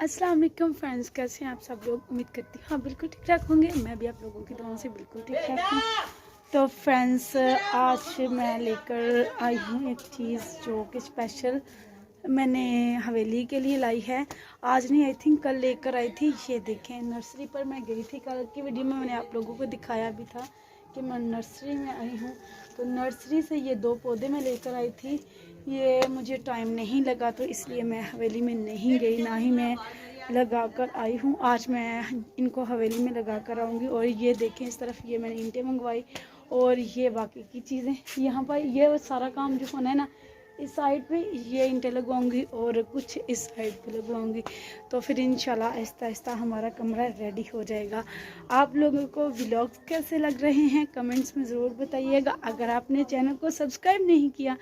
अस्सलाम वालेकुम फ्रेंड्स, कैसे हैं आप सब लोग। उम्मीद करती हूँ हाँ बिल्कुल ठीक ठाक होंगे। मैं भी आप लोगों की दुआओं से बिल्कुल ठीक ठाक हूँ। तो फ्रेंड्स, आज मैं लेकर आई हूँ एक चीज़ जो कि स्पेशल मैंने हवेली के लिए लाई है। आज नहीं, आई थिंक कल लेकर आई थी। ये देखें, नर्सरी पर मैं गई थी। कल की वीडियो में मैंने आप लोगों को दिखाया भी था कि मैं नर्सरी में आई हूँ। तो नर्सरी से ये 2 पौधे मैं लेकर आई थी। ये मुझे टाइम नहीं लगा तो इसलिए मैं हवेली में नहीं गई, ना ही मैं लगा कर आई हूँ। आज मैं इनको हवेली में लगा कर आऊँगी। और ये देखें, इस तरफ ये मैंने ईंटें मंगवाई और ये बाकी की चीज़ें यहाँ पर। ये सारा काम जो होना है ना, इस साइड पे ये ईंटें लगवाऊंगी और कुछ इस साइड पे लगवाऊंगी। तो फिर इंशाल्लाह आहिस्ता आहिस्ता हमारा कमरा रेडी हो जाएगा। आप लोगों को व्लॉग्स कैसे लग रहे हैं कमेंट्स में ज़रूर बताइएगा। अगर आपने चैनल को सब्सक्राइब नहीं किया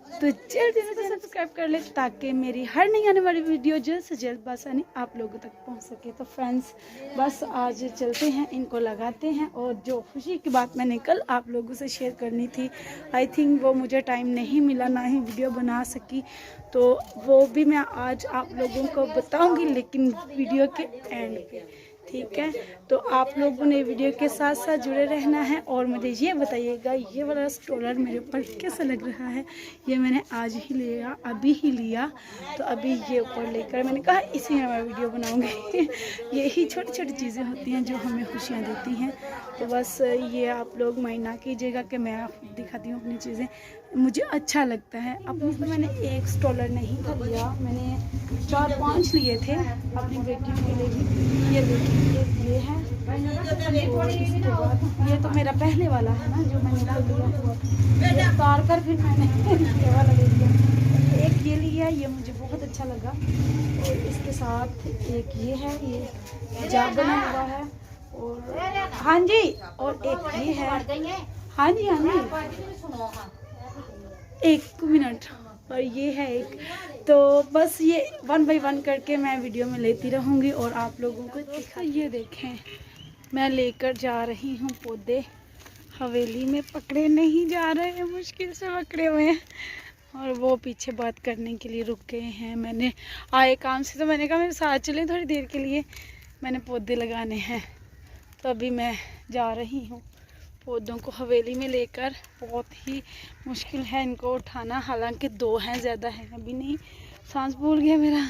तो जल्दी से सब्सक्राइब कर ले, ताकि मेरी हर नई आने वाली वीडियो जल्द से जल्द बसानी आप लोगों तक पहुंच सके। तो फ्रेंड्स, बस आज चलते हैं, इनको लगाते हैं। और जो खुशी की बात मैंने कल आप लोगों से शेयर करनी थी, आई थिंक वो मुझे टाइम नहीं मिला, ना ही वीडियो बना सकी। तो वो भी मैं आज आप लोगों को बताऊंगी, लेकिन वीडियो के एंड पे, ठीक है। तो आप लोगों ने वीडियो के साथ साथ जुड़े रहना है और मुझे ये बताइएगा ये वाला स्ट्रोलर मेरे ऊपर कैसा लग रहा है। ये मैंने आज ही लिया, अभी ही लिया। तो अभी ये ऊपर लेकर मैंने कहा इसी में मैं वीडियो बनाऊंगी। यही छोटी छोटी चीज़ें होती हैं जो हमें खुशियाँ देती हैं। तो बस ये आप लोग माइंड ना कीजिएगा कि मैं आपको दिखाती हूँ अपनी चीज़ें, मुझे अच्छा लगता है। अपनी तो मैंने एक स्ट्रोलर नहीं था लिया, मैंने 4-5 लिए थे अपनी बेटी के लिए भी। ये देखिए, ये है। और इसके बाद ये तो मेरा पहले वाला है ना, जो मैंने तो लिया हुआ था, ये उतार कर फिर मैंने ये वाला ले लिया। एक ये लिया, ये मुझे बहुत अच्छा लगा। और इसके साथ एक ये है, ये हिजाब बना हुआ है। और हाँ जी, और एक ये है। हाँ जी हाँ जी, एक मिनट। और ये है एक। तो बस ये 1 बाय 1 करके मैं वीडियो में लेती रहूँगी और आप लोगों को दिखा। ये देखें, मैं लेकर जा रही हूँ पौधे हवेली में। पकड़े नहीं जा रहे हैं, मुश्किल से पकड़े हुए हैं। और वो पीछे बात करने के लिए रुक गए हैं। मैंने आए काम से तो मैंने कहा मेरे साथ चलें थोड़ी देर के लिए, मैंने पौधे लगाने हैं। तो अभी मैं जा रही हूँ पौधों को हवेली में लेकर। बहुत ही मुश्किल है इनको उठाना, हालांकि 2 हैं, ज़्यादा है अभी नहीं। सांस भूल गया मेरा।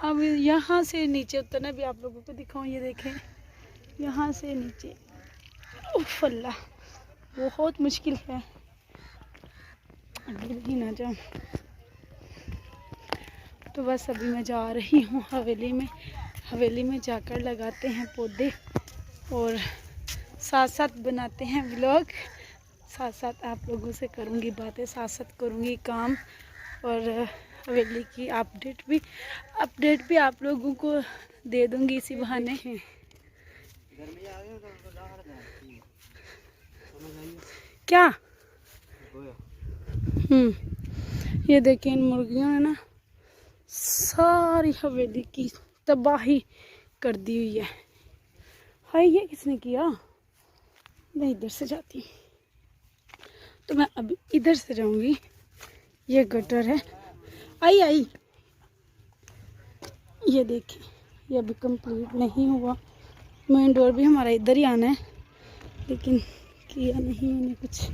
अब यहाँ से नीचे उतरना भी आप लोगों को दिखाऊं। ये देखें, यहाँ से नीचे, उफ अल्लाह, बहुत मुश्किल है, गिर ही ना जाऊँ। तो बस अभी मैं जा रही हूँ हवेली में। हवेली में जाकर लगाते हैं पौधे और साथ साथ बनाते हैं व्लॉग। साथ साथ आप लोगों से करूँगी बातें, साथ साथ करूँगी काम, और हवेली की अपडेट भी आप लोगों को दे दूँगी इसी बहाने। क्या ये देखें, इन मुर्गियों ने ना सारी हवेली की तबाही कर दी हुई है। हाय, ये किसने किया। मैं इधर से जाती हूँ, तो मैं अभी इधर से जाऊंगी। ये गटर है। आई ये देखें, ये अभी कंप्लीट नहीं हुआ। मेन डोर भी हमारा इधर ही आना है, लेकिन किया नहीं मैंने कुछ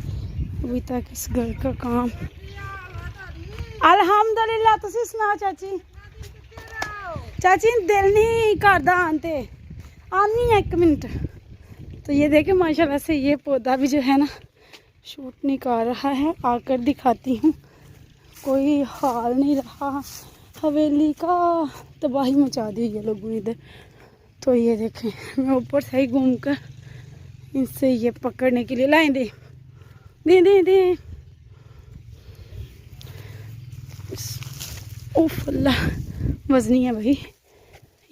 अभी तक इस घर का काम। अल्हम्दुलिल्लाह। तुसी सुना चाची, दिल नहीं करदा आंते आनी है 1 मिनट। तो ये देखें, माशाल्लाह से ये पौधा भी जो है ना शूट निकाल रहा है। आकर दिखाती हूँ, कोई हाल नहीं रहा हवेली का, तबाही मचा दी है लोगों ने इधर। तो ये देखें, मैं ऊपर से ही घूम कर इनसे ये पकड़ने के लिए लाइन दे। उफ अल्लाह, वजनी है भाई।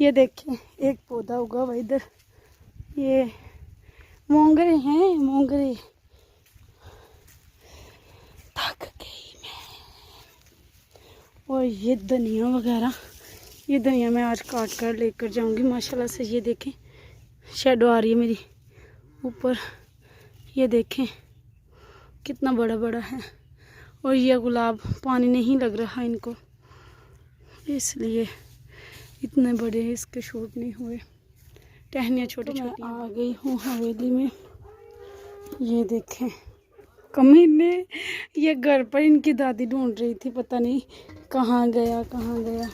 ये देखें, एक पौधा उगा हुआ इधर, ये मोंगरे हैं, मोंगरे। थक गई मैं। और ये धनिया वगैरह, ये धनिया मैं आज काट कर लेकर जाऊंगी। माशाल्लाह से ये देखें, शेडो आ रही है मेरी ऊपर। ये देखें कितना बड़ा बड़ा है। और ये गुलाब पानी नहीं लग रहा इनको, इसलिए इतने बड़े इसके शूट नहीं हुए, टहनियाँ छोटी छोटी। आ गई हूँ हवेली में। ये देखें कमीने, ये घर पर इनकी दादी ढूंढ रही थी, पता नहीं कहाँ गया कहाँ गया।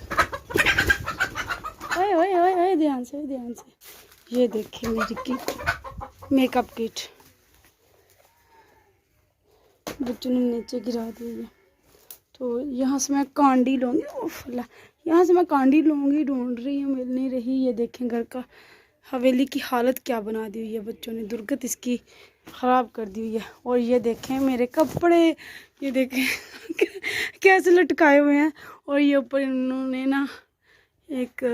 ओए ओए ओए ओए, ध्यान से ध्यान से। ये देखिए मेरी किट, मेकअप किट बच्चों ने नीचे गिरा दी है। तो यहाँ से मैं कांडी लूँगी, यहाँ से मैं कांडी लूँगी, ढूंढ रही हूँ मिल नहीं रही। ये देखें घर का, हवेली की हालत क्या बना दी हुई है बच्चों ने, दुर्गत इसकी ख़राब कर दी हुई है। और ये देखें मेरे कपड़े, ये देखें कैसे लटकाए हुए हैं। और ये ऊपर इन्होंने ना एक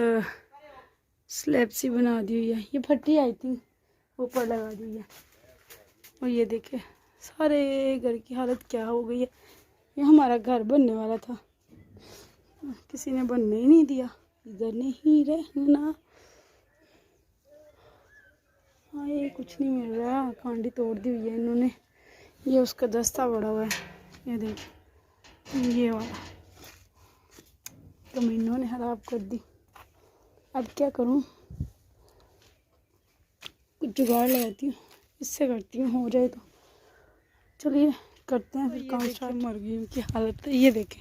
स्लैब सी बना दी हुई है, ये फटी आई थिंक, ऊपर लगा दी है। और ये देखें सारे घर की हालत क्या हो गई है। ये हमारा घर बनने वाला था, किसी ने बनने ही नहीं दिया, इधर नहीं रहना। हाँ ये कुछ नहीं मिल रहा, कांडी तोड़ दी हुई है इन्होंने। ये उसका दस्ता बड़ा हुआ है, ये देख, ये वाला कमीनों ने खराब कर दी। अब क्या करूँ, कुछ जुगाड़ लगाती हूँ, इससे करती हूँ, हो जाए तो। चलिए करते हैं फिर काम स्टार्ट। मर गई इनकी हालत। ये देखें,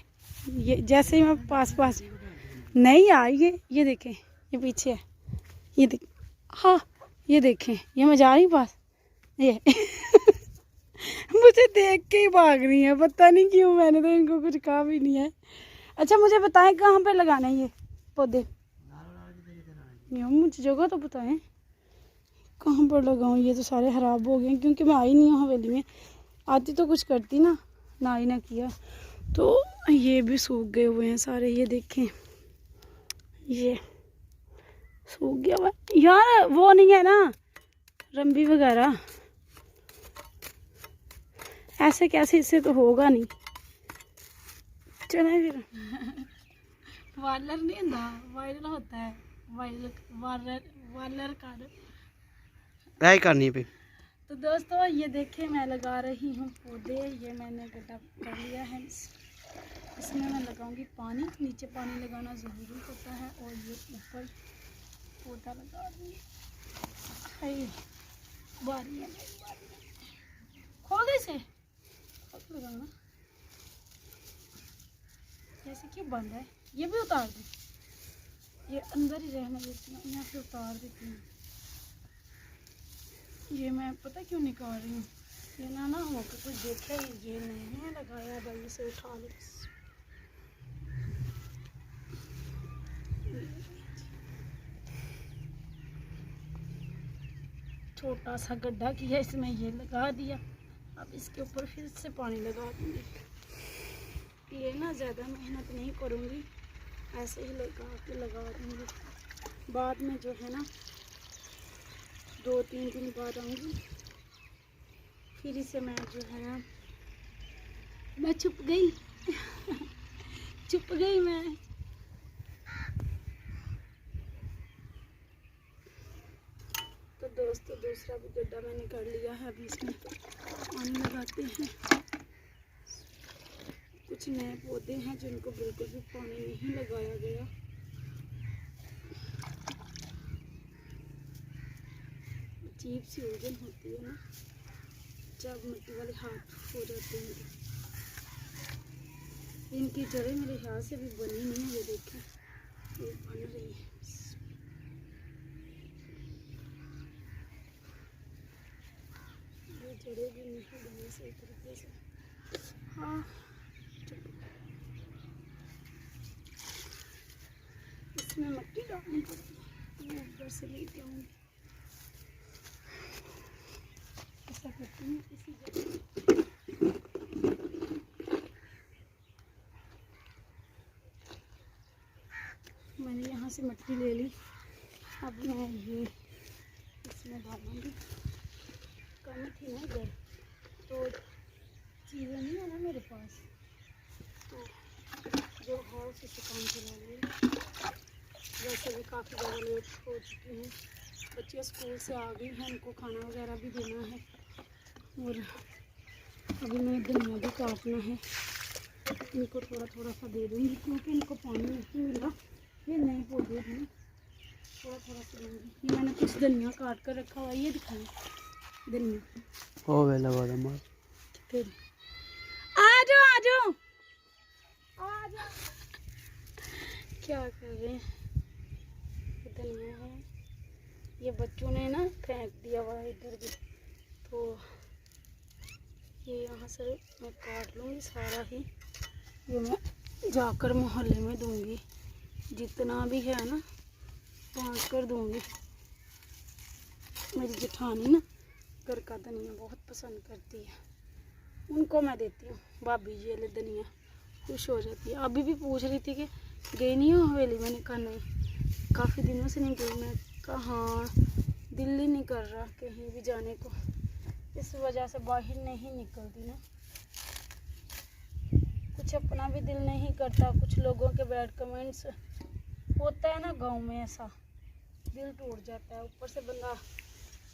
ये जैसे ही मैं पास नहीं आई, ये देखें, ये पीछे है, ये देख, हाँ ये देखें, ये मैं जा रही पास, ये मुझे देख के ही भाग रही है, पता नहीं क्यों, मैंने तो इनको कुछ कहा भी नहीं है। अच्छा मुझे बताएं कहाँ पे लगाना है ये पौधे, मुझे जगह तो बताएं कहाँ पर लगाऊं। ये तो सारे ख़राब हो गए क्योंकि मैं आई नहीं हूँ हवेली में, आती तो कुछ करती ना, ना ही ना किया। तो ये भी सूख गए हुए हैं सारे, ये देखें ये सूख गया हुआ यार, वो नहीं है ना रंबी वगैरह, ऐसे कैसे, इससे तो होगा नहीं। चले फिर वालर नहीं होता, वायरल होता है, वालर करनी पे। तो दोस्तों ये देखें मैं लगा रही हूँ पौधे, ये मैंने गड्ढा कर लिया है, इसमें मैं लगाऊंगी पानी, नीचे पानी लगाना ज़रूरी होता है। और ये ऊपर पौधा लगा दूँगी, बारी है खोल दे इसे, लगाना जैसे क्यों बंद है, ये भी उतार दे, ये अंदर ही रहना देती हूँ, यहाँ से उतार देती हूँ। ये मैं पता क्यों निकाल रही हूँ, ये ना हो कि कुछ देखे ये नहीं है लगाया, भाई इसे उठा लो। छोटा सा गड्ढा किया, इसमें ये लगा दिया, अब इसके ऊपर फिर से पानी लगा दूँगी। ये ना ज़्यादा मेहनत नहीं करूँगी, ऐसे ही लगा दूँगी। बाद में जो है ना 2-3 दिन बाद आऊँगी, फिर इसे मैं जो है ना, मैं छुप गई छुप गई मैं। तो दोस्तों दूसरा भी गड्ढा मैंने कर लिया है, अभी इसमें पानी लगाते हैं। कुछ नए पौधे हैं जिनको बिल्कुल भी पानी नहीं लगाया गया। अजीब सी उलझन होती है ना जब मिट्टी वाले हाथ हो जाते हैं। इनकी जड़ें मेरे ख्याल से भी बनी नहीं है, ये देखें ये बन रही है। ये जड़ें भी नहीं बनी सही तरीके से। हाँ इसमें मिट्टी डालनी पड़ेगी, मैं ऊपर से लेके आऊँगी, ऐसा करती हूँ इसी जगह। मैंने यहाँ से मिट्टी ले ली, अब मैं ये इसमें डालूँगी। कम थी ना इधर, तो चीज़ें नहीं है ना मेरे पास, तो जो है उसी से काम चला लिया। वैसे भी काफ़ी ज़्यादा लेट हो चुकी हैं, बच्चे स्कूल से आ गई हैं, उनको खाना वगैरह भी देना है। और अभी मैं धनिया भी काटना है, इनको थोड़ा थोड़ा सा दे दूँगी क्योंकि इनको पानी नहीं मिला, ये नए पौधे हैं, थोड़ा थोड़ा सा ये मैंने कुछ धनिया काट कर रखा हुआ है, ये दिखाएं धनिया। हो गया लगा दमा। आ जाओ क्या कर रहे हैं। ये धनिया है, ये बच्चों ने ना फेंक दिया हुआ है इधर भी, तो ये यहाँ से मैं काट लूँगी सारा ही। ये मैं जाकर मोहल्ले में दूँगी, जितना भी है ना बांट कर दूँगी। मेरी जेठानी ना घर का धनिया बहुत पसंद करती है, उनको मैं देती हूँ। भाभी जी ले धनिया, खुश हो जाती है। अभी भी पूछ रही थी कि गई नहीं हो हवेली, मैंने कहा नहीं, काफ़ी दिनों से नहीं गई। मैं कहा हाँ, दिल ही नहीं कर रहा कहीं भी जाने को, इस वजह से बाहर नहीं निकलती ना। कुछ अपना भी दिल नहीं करता, कुछ लोगों के बैड कमेंट्स होता है ना गांव में, ऐसा दिल टूट जाता है। ऊपर से बंदा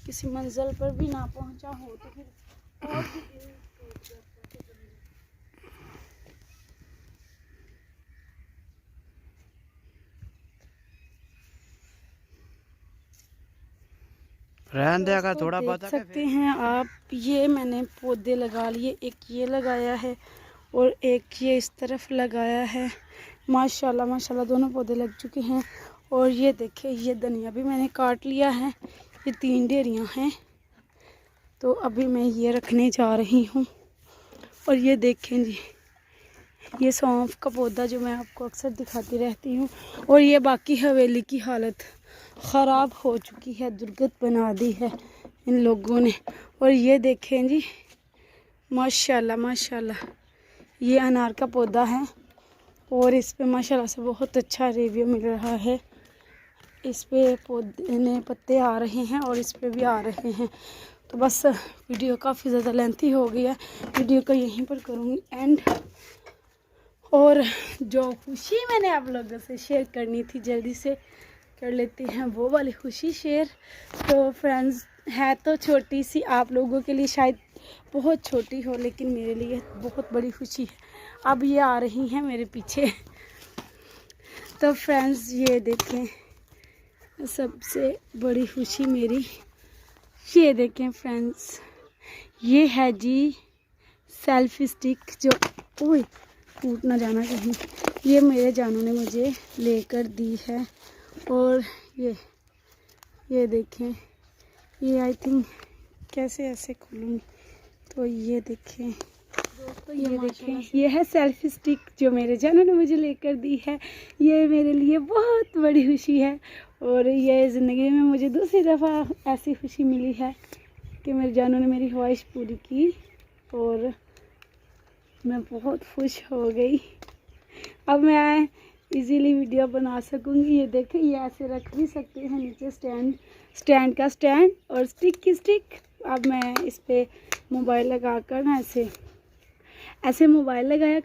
किसी मंजिल पर भी ना पहुंचा हो तो फिर और भी दिल टूट जाता है। रहन देगा थोड़ा देख बता सकते हैं आप, ये मैंने पौधे लगा लिए। एक ये लगाया है और एक ये इस तरफ लगाया है। माशाल्लाह माशाल्लाह दोनों पौधे लग चुके हैं। और ये देखिए, ये धनिया भी मैंने काट लिया है। ये 3 ढेरियाँ हैं, तो अभी मैं ये रखने जा रही हूँ। और ये देखें जी, ये सौंफ का पौधा जो मैं आपको अक्सर दिखाती रहती हूँ। और ये बाकी हवेली की हालत ख़राब हो चुकी है, दुर्गत बना दी है इन लोगों ने। और ये देखें जी, माशाल्लाह माशाल्लाह, ये अनार का पौधा है और इस पे माशाल्लाह से बहुत अच्छा रिव्यू मिल रहा है। इस पे पौधे ने पत्ते आ रहे हैं और इस पे भी आ रहे हैं। तो बस वीडियो काफ़ी ज़्यादा लेंथी हो गई है, वीडियो को यहीं पर करूँगी एंड। और जो खुशी मैंने आप लोगों से शेयर करनी थी, जल्दी से कर लेते हैं वो वाली खुशी शेयर। तो फ्रेंड्स, है तो छोटी सी, आप लोगों के लिए शायद बहुत छोटी हो, लेकिन मेरे लिए बहुत बड़ी खुशी है। अब ये आ रही हैं मेरे पीछे। तो फ्रेंड्स, ये देखें, सबसे बड़ी खुशी मेरी, ये देखें फ्रेंड्स, ये है जी सेल्फी स्टिक, जो ओए टूट ना जाना कहीं। ये मेरे जानू ने मुझे लेकर दी है। और ये देखें, ये आई थिंक कैसे ऐसे खोलूँगी, तो ये देखें दोस्तों, ये देखें, ये है सेल्फी स्टिक जो मेरे जानू ने मुझे लेकर दी है। ये मेरे लिए बहुत बड़ी खुशी है और ये ज़िंदगी में मुझे दूसरी दफ़ा ऐसी खुशी मिली है कि मेरे जानू ने मेरी ख्वाहिश पूरी की और मैं बहुत खुश हो गई। अब मैं इजीली वीडियो बना सकूंगी। ये देखें, ये ऐसे रख भी सकते हैं नीचे, स्टैंड का स्टैंड और स्टिक की स्टिक। अब मैं इस पे मोबाइल लगा कर ना ऐसे मोबाइल लगाया कर